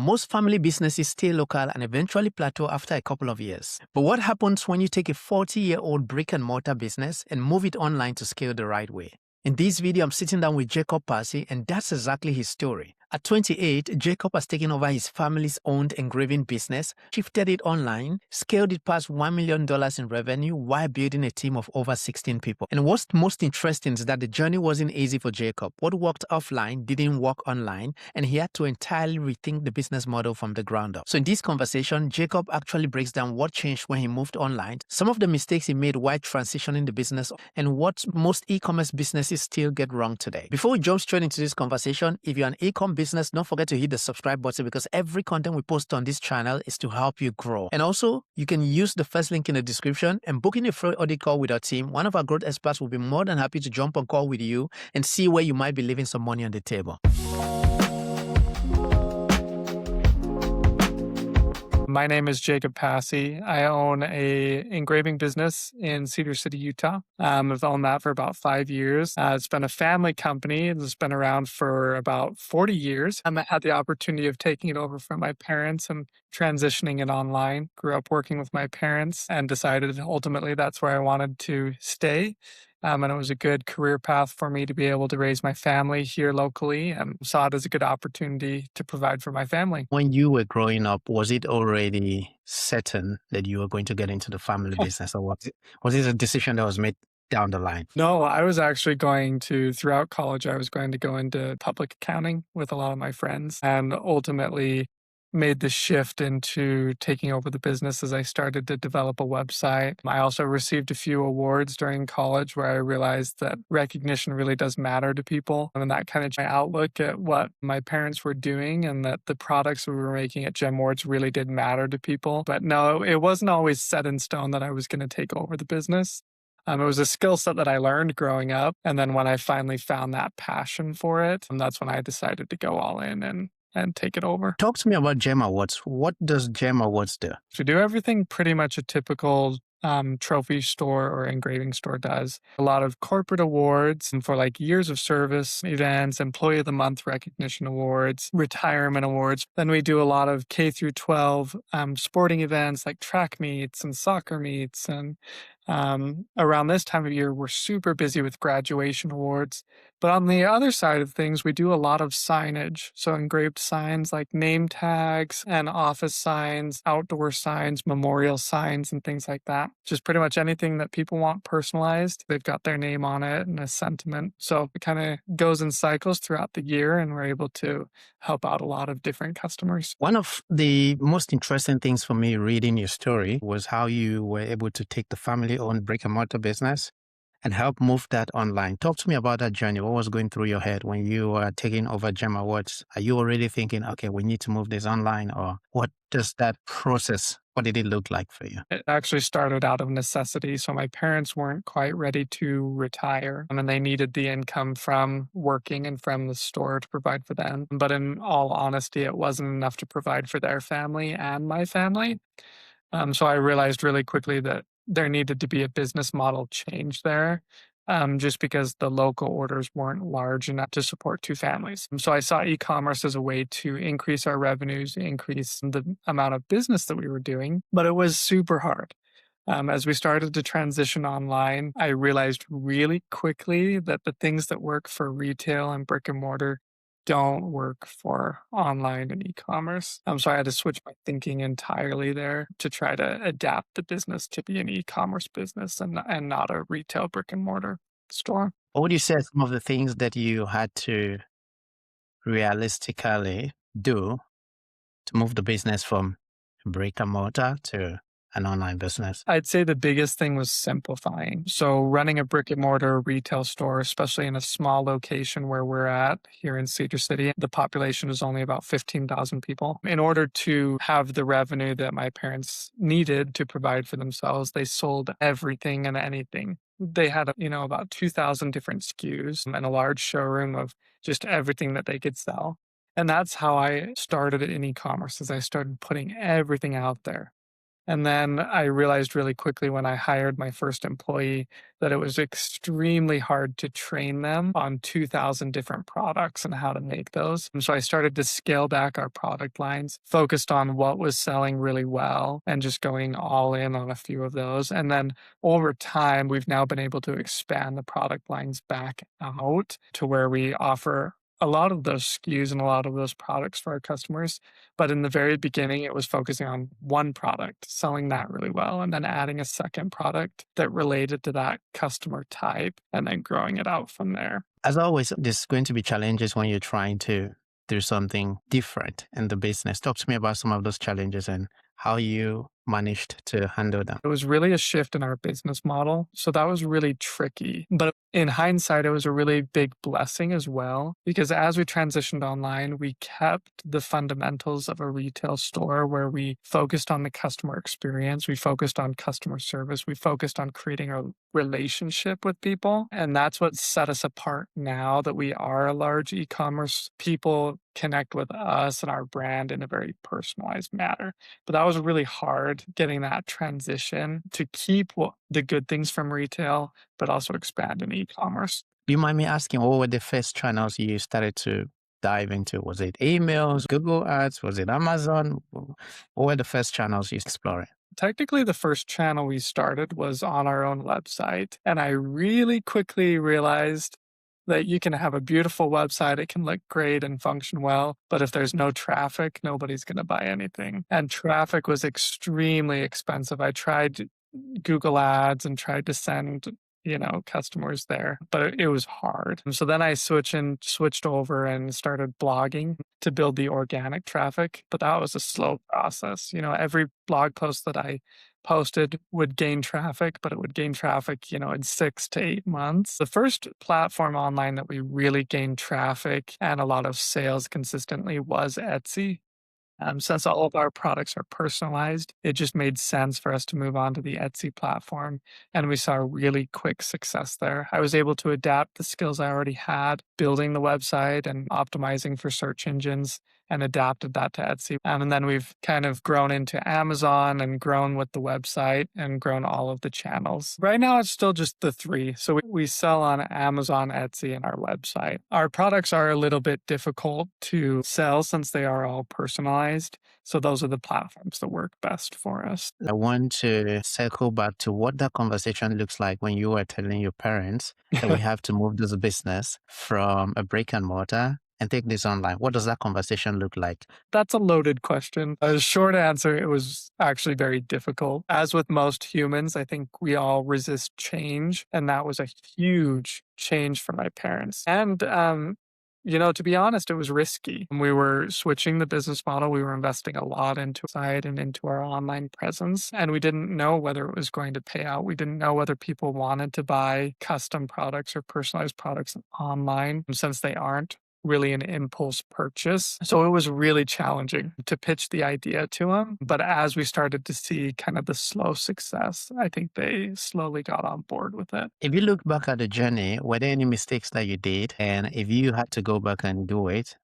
Most family businesses stay local and eventually plateau after a couple of years. But what happens when you take a 40-year-old brick-and-mortar business and move it online to scale the right way? In this video, I'm sitting down with Jacob Passy, and that's exactly his story. At 28, Jacob has taken over his family's owned engraving business, shifted it online, scaled it past $1 million in revenue while building a team of over 16 people. And what's most interesting is that the journey wasn't easy for Jacob. What worked offline didn't work online, and he had to entirely rethink the business model from the ground up. So in this conversation, Jacob actually breaks down what changed when he moved online, some of the mistakes he made while transitioning the business, and what most e-commerce businesses still get wrong today. Before we jump straight into this conversation, if you're an e-com business, don't forget to hit the subscribe button because every content we post on this channel is to help you grow. And also, you can use the first link in the description and book in a free audit call with our team. One of our growth experts will be more than happy to jump on call with you and see where you might be leaving some money on the table. My name is Jacob Passy. I own a engraving business in Cedar City, Utah. I've owned that for about 5 years. It's been a family company. It's been around for about 40 years. I had the opportunity of taking it over from my parents and transitioning it online. Grew up working with my parents and decided ultimately that's where I wanted to stay. And it was a good career path for me to be able to raise my family here locally and saw it as a good opportunity to provide for my family. When you were growing up, was it already certain that you were going to get into the family business, or was it a decision that was made down the line? No, I was actually throughout college, I was going to go into public accounting with a lot of my friends, and ultimately made the shift into taking over the business as I started to develop a website. I also received a few awards during college where I realized that recognition really does matter to people. And that kind of changed my outlook at what my parents were doing and that the products we were making at GemWards really did matter to people. But no, it wasn't always set in stone that I was going to take over the business. It was a skill set that I learned growing up. And then when I finally found that passion for it, that's when I decided to go all in and take it over. Talk to me about Gem Awards. What does Gem Awards do? We do everything pretty much a typical trophy store or engraving store does. A lot of corporate awards for like years of service events, employee of the month recognition awards, retirement awards. Then we do a lot of K through 12 sporting events like track meets and soccer meets. And around this time of year, we're super busy with graduation awards. But on the other side of things, we do a lot of signage. So engraved signs like name tags and office signs, outdoor signs, memorial signs, and things like that. Just pretty much anything that people want personalized. They've got their name on it and a sentiment. So it kind of goes in cycles throughout the year, and we're able to help out a lot of different customers. One of the most interesting things for me reading your story was how you were able to take the family-owned brick-and-mortar business and help move that online. Talk to me about that journey. What was going through your head when you were taking over Gem Awards? Are you already thinking, okay, we need to move this online? Or what does that process, what did it look like for you? It actually started out of necessity. So my parents weren't quite ready to retire, and they needed the income from working and from the store to provide for them. But in all honesty, it wasn't enough to provide for their family and my family. So I realized really quickly that there needed to be a business model change there, just because the local orders weren't large enough to support two families. So I saw e-commerce as a way to increase our revenues, increase the amount of business that we were doing, but it was super hard. As we started to transition online, I realized really quickly that the things that work for retail and brick and mortar don't work for online and e-commerce. So I had to switch my thinking entirely there to try to adapt the business to be an e-commerce business and not a retail brick and mortar store. What would you say are some of the things that you had to realistically do to move the business from brick and mortar to an online business? I'd say the biggest thing was simplifying. So running a brick and mortar retail store, especially in a small location where we're at here in Cedar City, the population is only about 15,000 people. In order to have the revenue that my parents needed to provide for themselves, they sold everything and anything. They had, about 2,000 different SKUs and a large showroom of just everything that they could sell. And that's how I started in e-commerce, as I started putting everything out there. And then I realized really quickly when I hired my first employee that it was extremely hard to train them on 2,000 different products and how to make those. And so I started to scale back our product lines, focused on what was selling really well and just going all in on a few of those. And then over time, we've now been able to expand the product lines back out to where we offer a lot of those SKUs and a lot of those products for our customers. But in the very beginning, it was focusing on one product, selling that really well, and then adding a second product that related to that customer type and then growing it out from there. As always, there's going to be challenges when you're trying to do something different in the business. Talk to me about some of those challenges and how you managed to handle them. It was really a shift in our business model. So that was really tricky. But in hindsight, it was a really big blessing as well, because as we transitioned online, we kept the fundamentals of a retail store where we focused on the customer experience. We focused on customer service. We focused on creating a relationship with people. And that's what set us apart now that we are a large e-commerce. People connect with us and our brand in a very personalized manner. But that was really hard getting that transition to keep the good things from retail, but also expand in e-commerce. Do you mind me asking, what were the first channels you started to dive into? Was it emails, Google Ads? Was it Amazon? What were the first channels you explored? Technically, the first channel we started was on our own website. And I really quickly realized that you can have a beautiful website, it can look great and function well, but if there's no traffic, nobody's going to buy anything. And traffic was extremely expensive. I tried Google Ads and tried to send customers there, but it was hard. And so then I switched over and started blogging to build the organic traffic, but that was a slow process. Every blog post that I posted would gain traffic, but it would gain traffic, in 6 to 8 months. The first platform online that we really gained traffic and a lot of sales consistently was Etsy. Since all of our products are personalized, it just made sense for us to move on to the Etsy platform. And we saw really quick success there. I was able to adapt the skills I already had, building the website and optimizing for search engines, and adapted that to Etsy. And then we've kind of grown into Amazon and grown with the website and grown all of the channels. Right now, it's still just the three. So we sell on Amazon, Etsy, and our website. Our products are a little bit difficult to sell since they are all personalized. So those are the platforms that work best for us. I want to circle back to what that conversation looks like when you were telling your parents that we have to move this business from a brick and mortar and take this online. What does that conversation look like? That's a loaded question. A short answer, it was actually very difficult. As with most humans, I think we all resist change. And that was a huge change for my parents. And, to be honest, it was risky. We were switching the business model. We were investing a lot into site and into our online presence. And we didn't know whether it was going to pay out. We didn't know whether people wanted to buy custom products or personalized products online, since they aren't really an impulse purchase. So it was really challenging to pitch the idea to them. But as we started to see kind of the slow success, I think they slowly got on board with it. If you look back at the journey, were there any mistakes that you did? And if you had to go back and do it,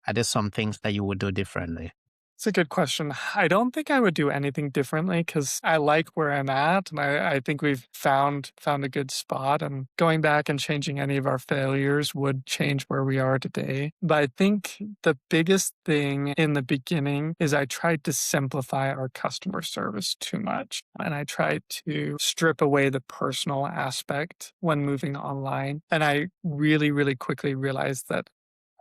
are there some things that you would do differently? It's a good question. I don't think I would do anything differently because I like where I'm at. And I think we've found a good spot. And going back and changing any of our failures would change where we are today. But I think the biggest thing in the beginning is I tried to simplify our customer service too much. And I tried to strip away the personal aspect when moving online. And I really, really quickly realized that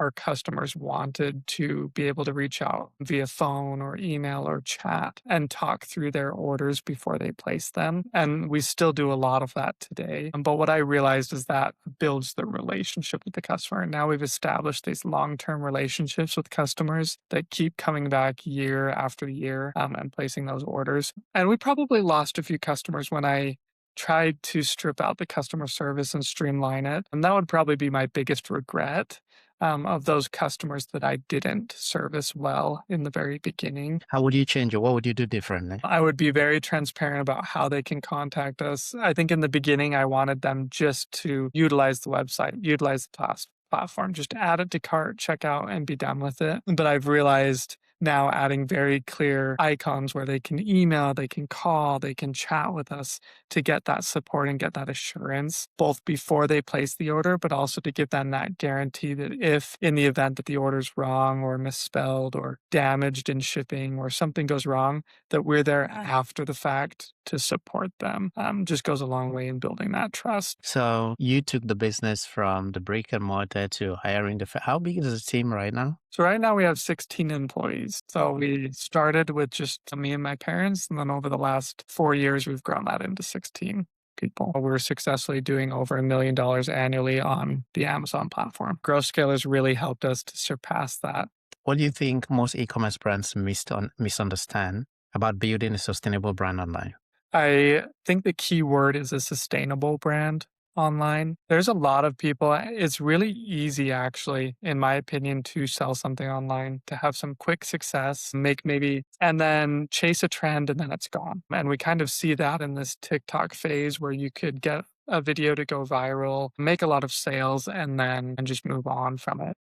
our customers wanted to be able to reach out via phone or email or chat and talk through their orders before they place them. And we still do a lot of that today. But what I realized is that builds the relationship with the customer. And now we've established these long-term relationships with customers that keep coming back year after year and placing those orders. And we probably lost a few customers when I tried to strip out the customer service and streamline it. And that would probably be my biggest regret. Of those customers that I didn't service well in the very beginning. How would you change it? What would you do differently? I would be very transparent about how they can contact us. I think in the beginning, I wanted them just to utilize the website, utilize the platform, just add it to cart, check out, and be done with it. But I've realized now adding very clear icons where they can email, they can call, they can chat with us to get that support and get that assurance, both before they place the order, but also to give them that guarantee that if in the event that the order's wrong or misspelled or damaged in shipping or something goes wrong, that we're there after the fact to support them. Just goes a long way in building that trust. So you took the business from the brick and mortar to hiring how big is the team right now? So right now we have 16 employees. So we started with just me and my parents, and then over the last 4 years, we've grown that into 16 people. We're successfully doing over $1 million annually on the Amazon platform. Growthscalers really helped us to surpass that. What do you think most e-commerce brands misunderstand about building a sustainable brand online? I think the key word is a sustainable brand online. There's a lot of people. It's really easy, actually, in my opinion, to sell something online, to have some quick success, make maybe, and then chase a trend and then it's gone. And we kind of see that in this TikTok phase where you could get a video to go viral, make a lot of sales, and just move on from it.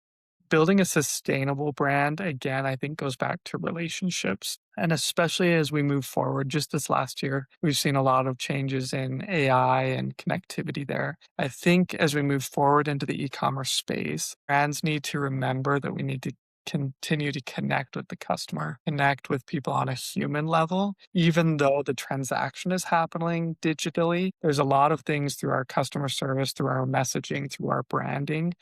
Building a sustainable brand, again, I think goes back to relationships. And especially as we move forward, just this last year, we've seen a lot of changes in AI and connectivity there. I think as we move forward into the e-commerce space, brands need to remember that we need to continue to connect with the customer, connect with people on a human level. Even though the transaction is happening digitally, there's a lot of things through our customer service, through our messaging, through our branding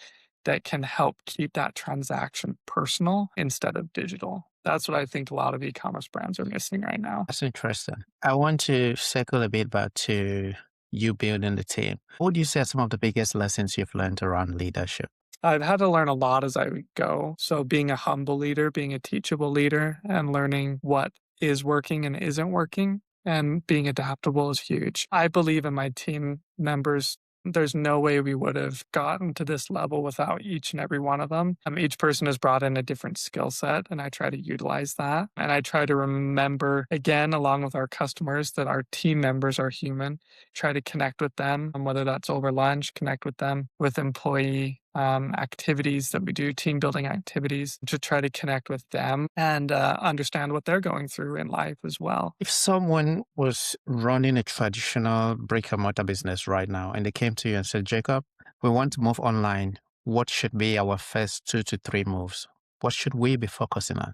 that can help keep that transaction personal instead of digital. That's what I think a lot of e-commerce brands are missing right now. That's interesting. I want to circle a bit back to you building the team. What would you say are some of the biggest lessons you've learned around leadership? I've had to learn a lot as I go. So being a humble leader, being a teachable leader, and learning what is working and isn't working, and being adaptable is huge. I believe in my team members. There's no way we would have gotten to this level without each and every one of them. Each person has brought in a different skill set, and I try to utilize that. And I try to remember, again, along with our customers, that our team members are human. Try to connect with them, whether that's over lunch, connect with them with employee activities that we do, team building activities, to try to connect with them and understand what they're going through in life as well. If someone was running a traditional brick and mortar business right now and they came to you and said, Jacob, we want to move online, what should be our first 2 to 3 moves? What should we be focusing on?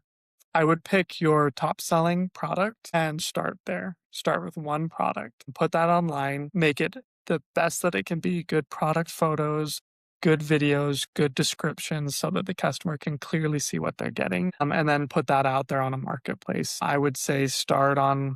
I would pick your top selling product and start there. Start with one product, put that online, make it the best that it can be, good product photos, good videos, good descriptions so that the customer can clearly see what they're getting, and then put that out there on a marketplace. I would say start on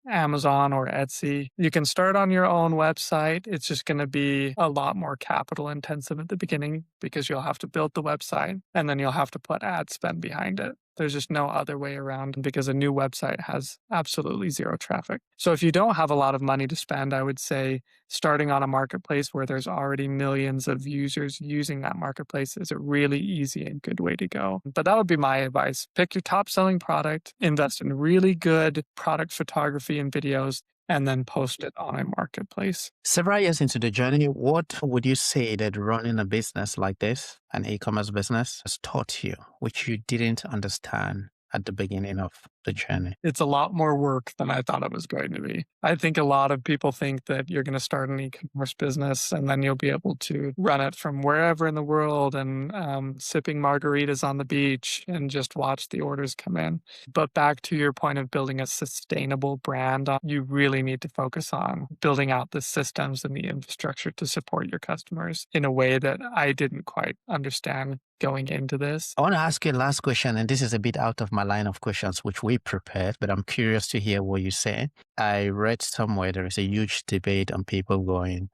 Amazon or Etsy. You can start on your own website. It's just going to be a lot more capital intensive at the beginning because you'll have to build the website and then you'll have to put ad spend behind it. There's just no other way around because a new website has absolutely zero traffic. So if you don't have a lot of money to spend, I would say starting on a marketplace where there's already millions of users using that marketplace is a really easy and good way to go. But that would be my advice. Pick your top selling product, invest in really good product photography and videos, and then post it on a marketplace. Several years into the journey, what would you say that running a business like this, an e-commerce business, has taught you, which you didn't understand at the beginning of the journey? It's a lot more work than I thought it was going to be. I think a lot of people think that you're going to start an e-commerce business and then you'll be able to run it from wherever in the world and sipping margaritas on the beach and just watch the orders come in. But back to your point of building a sustainable brand, you really need to focus on building out the systems and the infrastructure to support your customers in a way that I didn't quite understand going into this. I want to ask you a last question, and this is a bit out of my line of questions, which we prepared, but I'm curious to hear what you say. I read somewhere there is a huge debate on people going,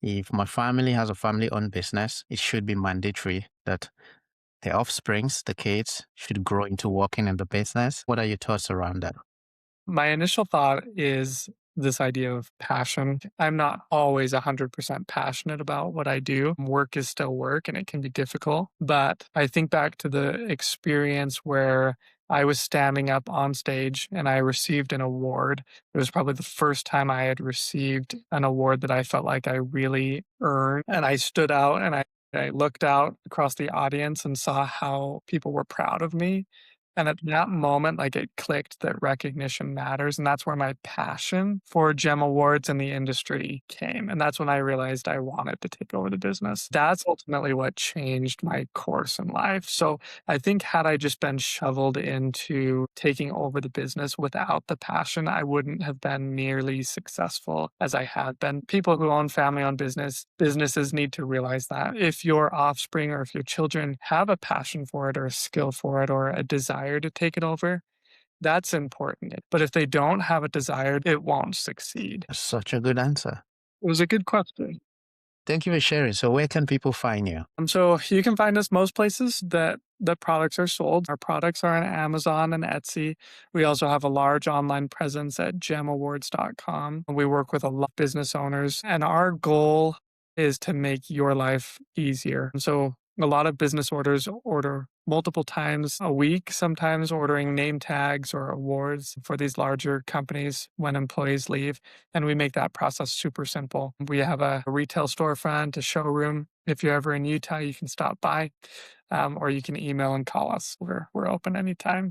if my family has a family-owned business, it should be mandatory that the offsprings, the kids, should grow into working in the business. What are your thoughts around that? My initial thought is this idea of passion. I'm not always 100% passionate about what I do. Work is still work and it can be difficult. But I think back to the experience where I was standing up on stage and I received an award. It was probably the first time I had received an award that I felt like I really earned. And I stood out and I looked out across the audience and saw how people were proud of me. And at that moment, like it clicked that recognition matters. And that's where my passion for GEM awards in the industry came. And that's when I realized I wanted to take over the business. That's ultimately what changed my course in life. So I think had I just been shoveled into taking over the business without the passion, I wouldn't have been nearly successful as I had been. People who own family-owned businesses need to realize that if your offspring or if your children have a passion for it or a skill for it or a desire to take it over, that's important. But if they don't have a desire, it won't succeed. That's such a good answer. It was a good question. Thank you for sharing. So where can people find you? So you can find us most places that the products are sold. Our products are on Amazon and Etsy. We also have a large online presence at gemawards.com. We work with a lot of business owners, and our goal is to make your life easier. So a lot of business orders order multiple times a week, sometimes ordering name tags or awards for these larger companies when employees leave. And we make that process super simple. We have a retail storefront, a showroom. If you're ever in Utah, you can stop by, or you can email and call us. We're open anytime.